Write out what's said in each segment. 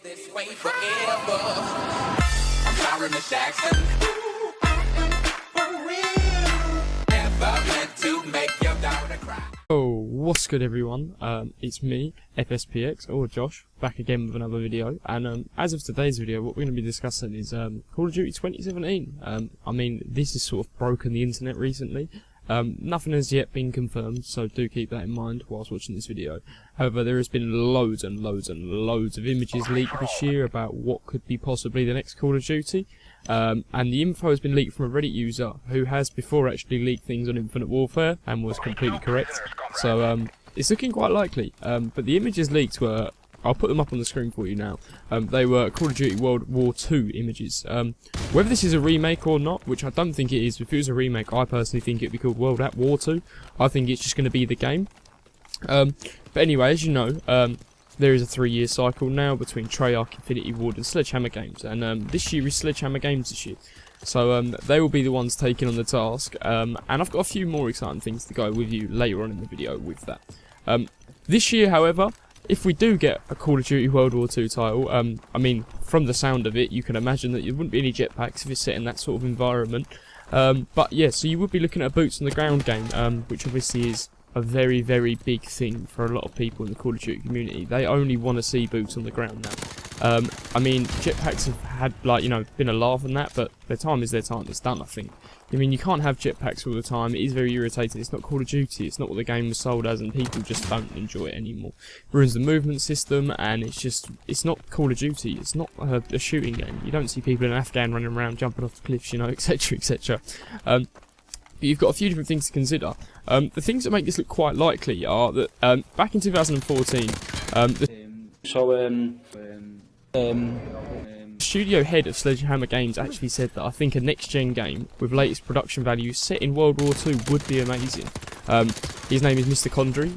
This way forever. I'm sorry, Miss Jackson. For real. Never meant to make your daughter cry. Oh, what's good everyone? It's me, FSPX, or Josh, back again with another video. And as of today's video, what we're going to be discussing is Call of Duty 2017. I mean, this has sort of broken the internet recently. Nothing has yet been confirmed, so do keep that in mind whilst watching this video. However, there has been loads and loads and loads of images leaked this year about what could be possibly the next Call of Duty. And the info has been leaked from a Reddit user who has before actually leaked things on Infinite Warfare and was completely correct. So it's looking quite likely. But the images leaked were, I'll put them up on the screen for you now. They were Call of Duty World War II images. Whether this is a remake or not, which I don't think it is, if it was a remake, I personally think it'd be called World at War 2. I think it's just going to be the game. But anyway, as you know, there is a 3-year cycle now between Treyarch, Infinity Ward and Sledgehammer Games. And this year is Sledgehammer Games this year. So they will be the ones taking on the task. And I've got a few more exciting things to go with you later on in the video with that. This year, however, if we do get a Call of Duty World War II title, I mean, from the sound of it, you can imagine that there wouldn't be any jetpacks if it's set in that sort of environment. But yeah, so you would be looking at a boots on the ground game, which obviously is a very, very big thing for a lot of people in the Call of Duty community. They only want to see boots on the ground now. I mean, jetpacks have had, like, you know, been a laugh and that, but their time is their time. It's done, I think. I mean, you can't have jetpacks all the time. It is very irritating. It's not Call of Duty. It's not what the game was sold as, and people just don't enjoy it anymore. It ruins the movement system, and it's not Call of Duty. It's not a shooting game. You don't see people in Afghan running around, jumping off the cliffs, you know, etc., etc. But you've got a few different things to consider. The things that make this look quite likely are that back in 2014, studio head of Sledgehammer Games actually said that I think a next-gen game with latest production values set in World War II would be amazing. His name is Mr. Condry.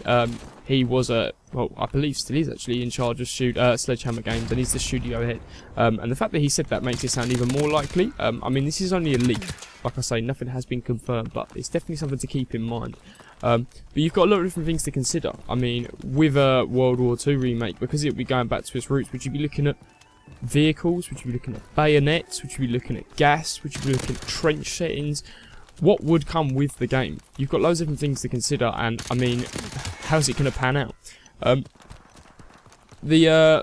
He was well, I believe still is actually in charge of Sledgehammer Games, and he's the studio head. And the fact that he said that makes it sound even more likely. I mean, this is only a leak. Like I say, nothing has been confirmed, but it's definitely something to keep in mind. But you've got a lot of different things to consider. I mean, with a World War II remake, because it would be going back to its roots, would you be looking at vehicles? Would you be looking at bayonets? Would you be looking at gas? Would you be looking at trench settings? What would come with the game? You've got loads of different things to consider, and I mean, how's it going to pan out? The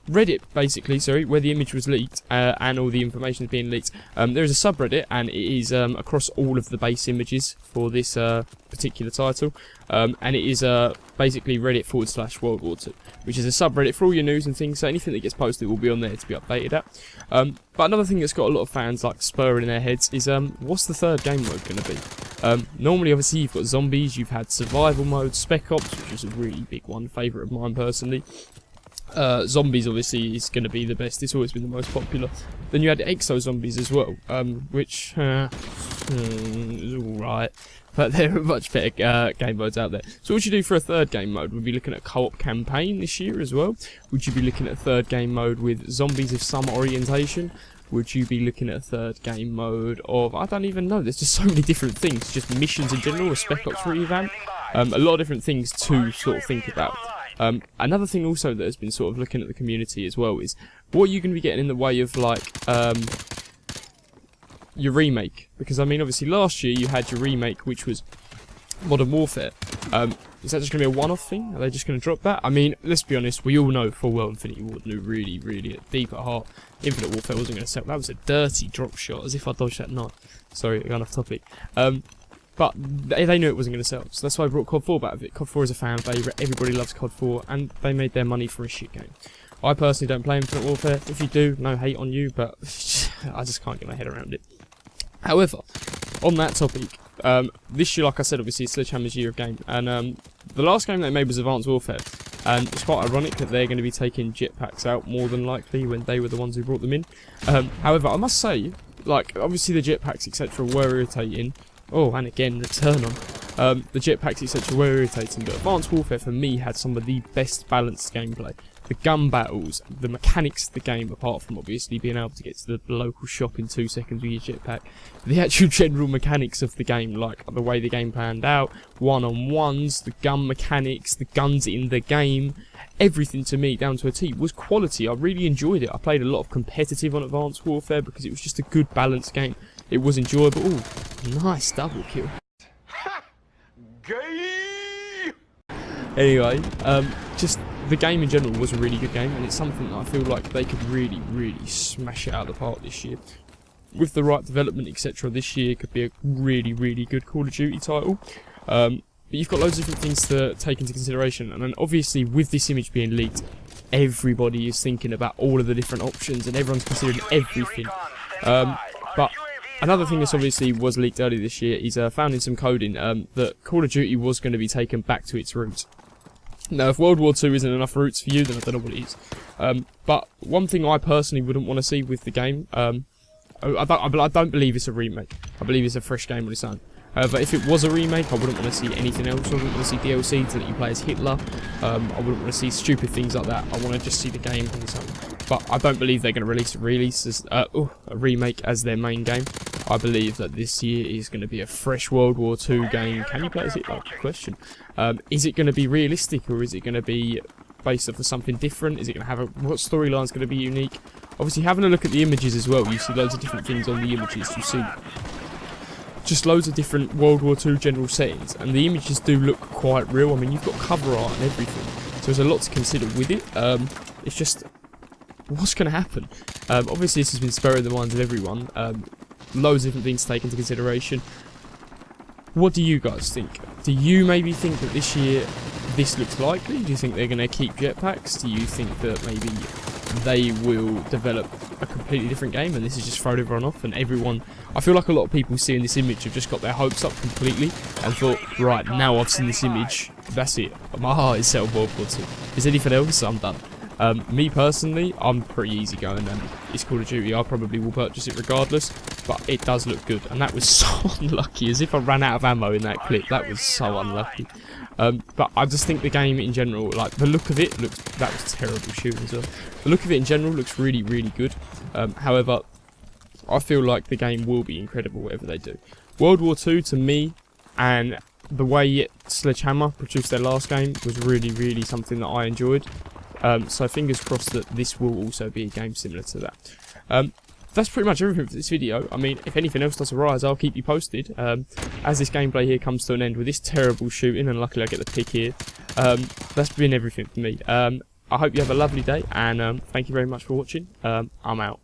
Reddit, basically, sorry, where the image was leaked and all the information is being leaked, there is a subreddit, and it is across all of the base images for this particular title, and it is basically Reddit/World War II, which is a subreddit for all your news and things, so anything that gets posted will be on there to be updated at. But another thing that's got a lot of fans like spurring in their heads is what's the third game mode going to be? Normally, obviously, you've got zombies, you've had survival mode, Spec Ops, which is a really big one, favourite of mine personally. Zombies obviously is going to be the best, it's always been the most popular. Then you had Exo Zombies as well, which is alright, but there are much better game modes out there. So what would you do for a third game mode? Would you be looking at co-op campaign this year as well? Would you be looking at a third game mode with zombies of some orientation? Would you be looking at a third game mode of, I don't even know, there's just so many different things, just missions in general, a Spec Ops revamp, a lot of different things to sort of think about. Another thing also that has been sort of looking at the community as well is, what are you going to be getting in the way of, like, your remake? Because, I mean, obviously last year you had your remake, which was Modern Warfare. Is that just going to be a one-off thing? Are they just going to drop that? I mean, let's be honest, we all know full well Infinity Ward knew really, really deep at heart Infinite Warfare wasn't going to sell. That was a dirty drop shot, as if I dodged that knife. Sorry, going off topic. But they knew it wasn't going to sell, so that's why I brought COD 4 back with it. COD 4 is a fan favourite, everybody loves COD 4, and they made their money for a shit game. I personally don't play Infinite Warfare. If you do, no hate on you, but I just can't get my head around it. However, on that topic, this year, like I said, obviously, it's Sledgehammer's year of game, and the last game they made was Advanced Warfare, and it's quite ironic that they're going to be taking jetpacks out more than likely when they were the ones who brought them in. However, I must say, like, obviously the jetpacks, etc. were irritating. Oh, and again, return on. The jetpacks, etc. were irritating, but Advanced Warfare for me had some of the best balanced gameplay. the gun battles, the mechanics of the game, apart from obviously being able to get to the local shop in 2 seconds with your jetpack, the actual general mechanics of the game, like the way the game planned out, one-on-ones, the gun mechanics, the guns in the game, everything to me, down to a T, was quality. I really enjoyed it. I played a lot of competitive on Advanced Warfare because it was just a good balanced game. It was enjoyable. Ooh, nice double kill. Anyway, just the game in general was a really good game, and it's something that I feel like they could really, really smash it out of the park this year. With the right development, etc., this year could be a really, really good Call of Duty title. But you've got loads of different things to take into consideration, and then obviously with this image being leaked, everybody is thinking about all of the different options, and everyone's considering everything. But another thing that obviously was leaked earlier this year is found in some coding that Call of Duty was going to be taken back to its roots. Now, if World War II isn't enough roots for you, then I don't know what it is. But one thing I personally wouldn't want to see with the game, I don't believe it's a remake. I believe it's a fresh game on its own. But if it was a remake, I wouldn't want to see anything else. I wouldn't want to see DLC to let you play as Hitler. I wouldn't want to see stupid things like that. I want to just see the game on its own. But I don't believe they're going to release a remake as their main game. I believe that this year is going to be a fresh World War II game. Can you play as Hitler? Good question. Is it going to be realistic, or is it going to be based off of something different? Is it going to have what storyline is going to be unique? Obviously, having a look at the images as well, you see loads of different things on the images. You see just loads of different World War II general settings, and the images do look quite real. I mean, you've got cover art and everything, so there's a lot to consider with it. It's just, what's going to happen? Obviously, this has been spurring the minds of everyone. Loads of different things to take into consideration. What do you guys think? Do you maybe think that this year this looks likely? Do you think they're going to keep jetpacks? Do you think that maybe they will develop a completely different game and this has just thrown everyone off, and everyone, I feel like a lot of people seeing this image have just got their hopes up completely and thought, right, now I've seen this image, that's it, my heart is set on World War II. Is anything else? I'm done. Me personally, I'm pretty easygoing, and it's Call of Duty. I probably will purchase it regardless, but it does look good, and that was so unlucky, as if I ran out of ammo in that clip. That was so unlucky. But I just think the game in general, like the look of it looks, that was terrible shooting as well. The look of it in general looks really, really good. However, I feel like the game will be incredible whatever they do. World War II to me, and the way Sledgehammer produced their last game, was really, really something that I enjoyed. So fingers crossed that this will also be a game similar to that. That's pretty much everything for this video. I mean, if anything else does arise, I'll keep you posted. As this gameplay here comes to an end with this terrible shooting, and luckily I get the pick here, that's been everything for me. I hope you have a lovely day, and thank you very much for watching. I'm out.